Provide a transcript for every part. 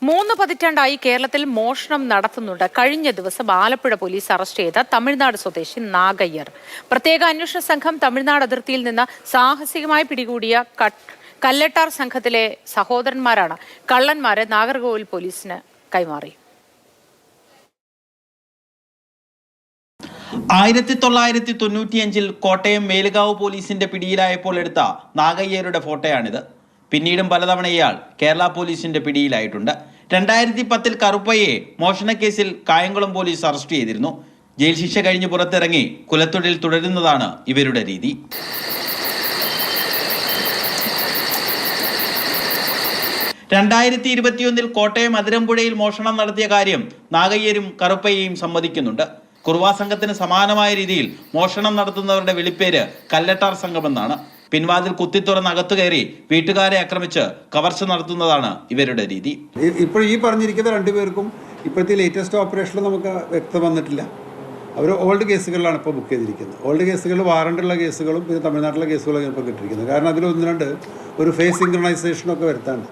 3 പതിറ്റാണ്ടായി കേരളത്തിൽ മോഷണം നടത്തുന്നുണ്ട്. കഴിഞ്ഞ ദിവസം ആലപ്പുഴ പോലീസ് അറസ്റ്റ് ചെയ്ത തമിഴ്നാട് സ്വദേശി നാഗയ്യർ. പ്രത്യേക അന്വേഷണ സംഘം തമിഴ്നാട് അതിർത്തിയിൽ നിന്ന് സാഹസികമായി പിടികൂടിയ കല്ലട്ടാർ സംഘത്തിലെ സഹോദരന്മാരാണ് കള്ളന്മാരെ നാഗർകോവിൽ പോലീസിന് കൈമാറി. 1995 കോട്ടയം മേലുകാവ് പോലീസിന്റെ പിടിയിലായപ്പോൾ എടുത്ത നാഗയ്യരുടെ ഫോട്ടോയാണിത്. പിന്നീടും പലതവണ ഇയാൾ കേരള പോലീസിന്റെ പിടിയിലായിട്ടുണ്ട്. 2010 കറുപ്പയെ മോഷണക്കേസിൽ കായംകുളം പോലീസ് അറസ്റ്റ് ചെയ്തിരുന്നു. ജയിൽ ശിക്ഷ കഴിഞ്ഞ് പുറത്തിറങ്ങി കുലത്തൊഴിൽ തുടരുന്നതാണ് ഇവരുടെ രീതി. കോട്ടയം അതിരമ്പുഴയിൽ മോഷണം നടത്തിയ കാര്യം നാഗയ്യരും കറുപ്പയെയും സമ്മതിക്കുന്നുണ്ട്. കുറുവാ സംഘത്തിന് സമാനമായ രീതിയിൽ മോഷണം നടത്തുന്നവരുടെ വിളിപ്പേര് കല്ലട്ടാർ സംഘമെന്നാണ്. പിൻവാതിൽ കുത്തിത്തുറന്ന് അകത്തു കയറി വീട്ടുകാരെ ആക്രമിച്ച് കവർച്ച നടത്തുന്നതാണ് ഇവരുടെ രീതി. ഇപ്പോൾ ഈ പറഞ്ഞിരിക്കുന്ന രണ്ടുപേർക്കും ഇപ്പോഴത്തെ ലേറ്റസ്റ്റ് ഓപ്പറേഷനിൽ നമുക്ക് വ്യക്തം വന്നിട്ടില്ല. അവർ ഓൾഡ് കേസുകളിലാണ് ഇപ്പോൾ ബുക്ക് ചെയ്തിരിക്കുന്നത്. ഓൾഡ് കേസുകൾ വാറണ്ടുള്ള കേസുകളും പിന്നെ തമിഴ്നാട്ടിലെ കേസുകളും ഇപ്പോൾ കിട്ടിയിരിക്കുന്നത്. കാരണം അതിൽ ഒന്ന് രണ്ട് ഒരു ഫേസ് സിങ്ക്രണൈസേഷനൊക്കെ വരുത്താണ്ട്.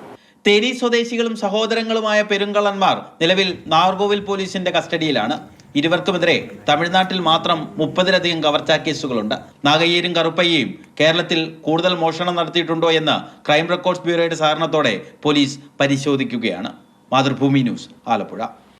തേനി സ്വദേശികളും സഹോദരങ്ങളുമായ പെരുങ്കള്ളന്മാർ നിലവിൽ നാഗർകോവിൽ പോലീസിന്റെ കസ്റ്റഡിയിലാണ്. ഇരുവർക്കുമെതിരെ തമിഴ്നാട്ടിൽ മാത്രം 30-ലധികം കവർച്ചാ കേസുകളുണ്ട്. നാഗയ്യരും കറുപ്പയ്യയും കേരളത്തിൽ കൂടുതൽ മോഷണം നടത്തിയിട്ടുണ്ടോ എന്ന് ക്രൈം റെക്കോർഡ്സ് ബ്യൂറോയുടെ സഹകരണത്തോടെ പോലീസ് പരിശോധിക്കുകയാണ്. മാതൃഭൂമി ന്യൂസ്, ആലപ്പുഴ.